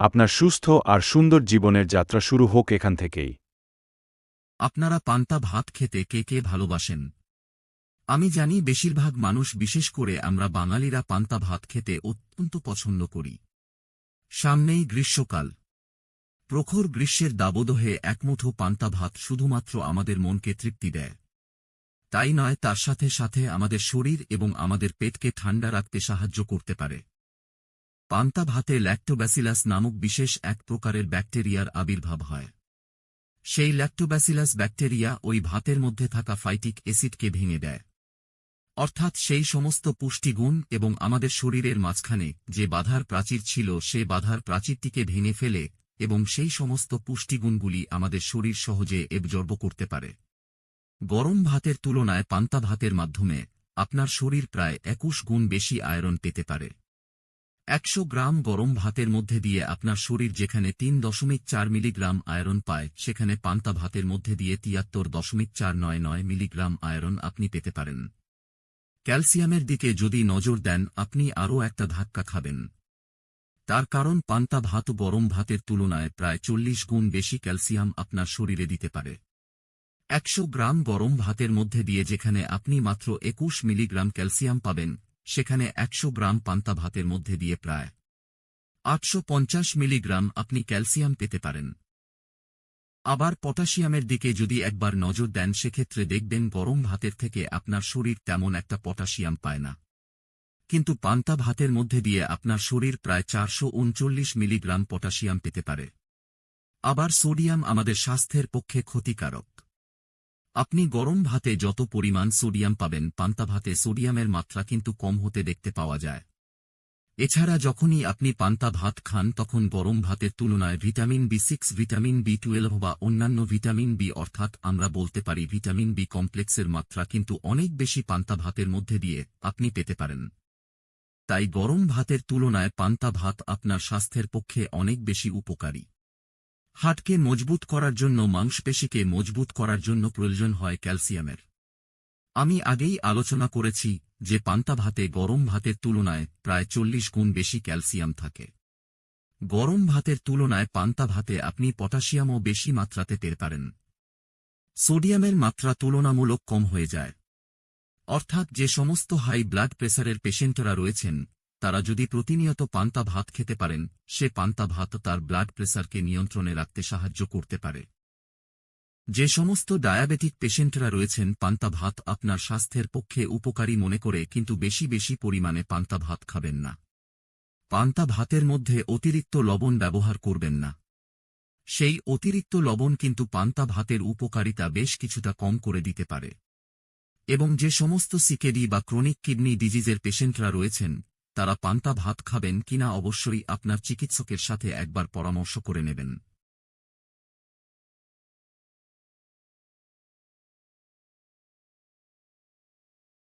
আপনার সুস্থ আর সুন্দর জীবনের যাত্রা শুরু হোক এখান থেকেই। আপনারা পান্তা ভাত খেতে কে কে ভালোবাসেন? আমি জানি বেশিরভাগ মানুষ, বিশেষ করে আমরা বাঙালিরা, পান্তা ভাত খেতে অত্যন্ত পছন্দ করি। সামনেই গ্রীষ্মকাল। প্রখর গ্রীষ্মের দাবদহে একমুঠো পান্তা ভাত শুধুমাত্র আমাদের মনকে তৃপ্তি দেয়। তাই নয়, তার সাথে সাথে আমাদের শরীর এবং আমাদের পেটকে ঠান্ডা রাখতে সাহায্য করতে পারে। পান্তা ভাতে ল্যাক্টোব্যাসিলাস নামক বিশেষ এক প্রকারের ব্যাকটেরিয়ার আবির্ভাব হয়। সেই ল্যাক্টোব্যাসিলাস ব্যাকটেরিয়া ওই ভাতের মধ্যে থাকা ফাইটিক অ্যাসিডকে ভেঙে দেয়। অর্থাৎ সেই সমস্ত পুষ্টিগুণ এবং আমাদের শরীরের মাঝখানে যে বাধার প্রাচীর ছিল, সে বাধার প্রাচীরটিকে ভেঙে ফেলে এবং সেই সমস্ত পুষ্টিগুণগুলি আমাদের শরীর সহজে এবজর্ব করতে পারে। গরম ভাতের তুলনায় পান্তা ভাতের মাধ্যমে আপনার শরীর প্রায় 21 গুণ বেশি আয়রন পেতে পারে। 100 গ্রাম গরম ভাতের মধ্যে দিয়ে আপনার শরীর যেখানে 3.4 মিলিগ্রাম আয়রন পায়, সেখানে পান্তা ভাতের মধ্যে দিয়ে 73.499 মিলিগ্রাম আয়রন আপনি পেতে পারেন। ক্যালসিয়ামের দিকে যদি নজর দেন, আপনি আরও একটা ধাক্কা খাবেন। তার কারণ পান্তা ভাত গরম ভাতের তুলনায় প্রায় 40 গুণ বেশি ক্যালসিয়াম আপনার শরীরে দিতে পারে। 100 গ্রাম গরম ভাতের মধ্যে দিয়ে যেখানে আপনি মাত্র 21 মিলিগ্রাম ক্যালসিয়াম পাবেন, সেখানে 100 গ্রাম পান্তা ভাতের মধ্যে দিয়ে প্রায় 850 মিলিগ্রাম আপনি ক্যালসিয়াম পেতে পারেন। আবার পটাশিয়ামের দিকে যদি একবার নজর দেন, সেক্ষেত্রে দেখবেন গরম ভাতের থেকে আপনার শরীর তেমন একটা পটাশিয়াম পায় না, কিন্তু পান্তা ভাতের মধ্যে দিয়ে আপনার শরীর প্রায় 439 মিলিগ্রাম পটাশিয়াম পেতে পারে। আবার সোডিয়াম আমাদের স্বাস্থ্যের পক্ষে ক্ষতিকারক। আপনি গরম ভাতে যত পরিমাণ সোডিয়াম পাবেন, পান্তা ভাতে সোডিয়ামের মাত্রা কিন্তু কম হতে দেখতে পাওয়া যায়। এছাড়া যখনই আপনি পান্তা ভাত খান, তখন গরম ভাতের তুলনায় ভিটামিন B6, ভিটামিন B12 বা অন্যান্য ভিটামিন বি, অর্থাৎ আমরা বলতে পারি ভিটামিন বি কমপ্লেক্সের মাত্রা কিন্তু অনেক বেশি পান্তা ভাতের মধ্যে দিয়ে আপনি পেতে পারেন। তাই গরম ভাতের তুলনায় পান্তা ভাত আপনার স্বাস্থ্যের পক্ষে অনেক বেশি উপকারী। হাড়কে মজবুত করার জন্য, মাংসপেশিকে মজবুত করার জন্য প্রয়োজন হয় ক্যালসিয়ামের। আমি আগেই আলোচনা করেছি যে পান্তা ভাতে গরম ভাতের তুলনায় প্রায় 40 গুণ বেশি ক্যালসিয়াম থাকে। গরম ভাতের তুলনায় পান্তা ভাতে আপনি পটাশিয়ামও বেশি মাত্রাতে পেতে পারেন। সোডিয়ামের মাত্রা তুলনামূলক কম হয়ে যায়। অর্থাৎ যে সমস্ত হাই ব্লাড প্রেসারের পেশেন্টরা রয়েছেন, তারা যদি প্রতিনিয়ত পান্তা ভাত খেতে পারেন, সে পান্তা ভাত তার ব্লাড প্রেসারকে নিয়ন্ত্রণে রাখতে সাহায্য করতে পারে। যে সমস্ত ডায়াবেটিক পেশেন্টরা রয়েছেন, পান্তা ভাত আপনার স্বাস্থ্যের পক্ষে উপকারী মনে করে কিন্তু বেশি বেশি পরিমাণে পান্তা ভাত খাবেন না। পান্তা ভাতের মধ্যে অতিরিক্ত লবণ ব্যবহার করবেন না। সেই অতিরিক্ত লবণ কিন্তু পান্তা ভাতের উপকারিতা বেশ কিছুটা কম করে দিতে পারে। এবং যে সমস্ত সিকেডি বা ক্রনিক কিডনি ডিজিজের পেশেন্টরা রয়েছেন, তারা পান্তা ভাত খাবেন কিনা অবশ্যই আপনার চিকিৎসকের সাথে একবার পরামর্শ করে নেবেন।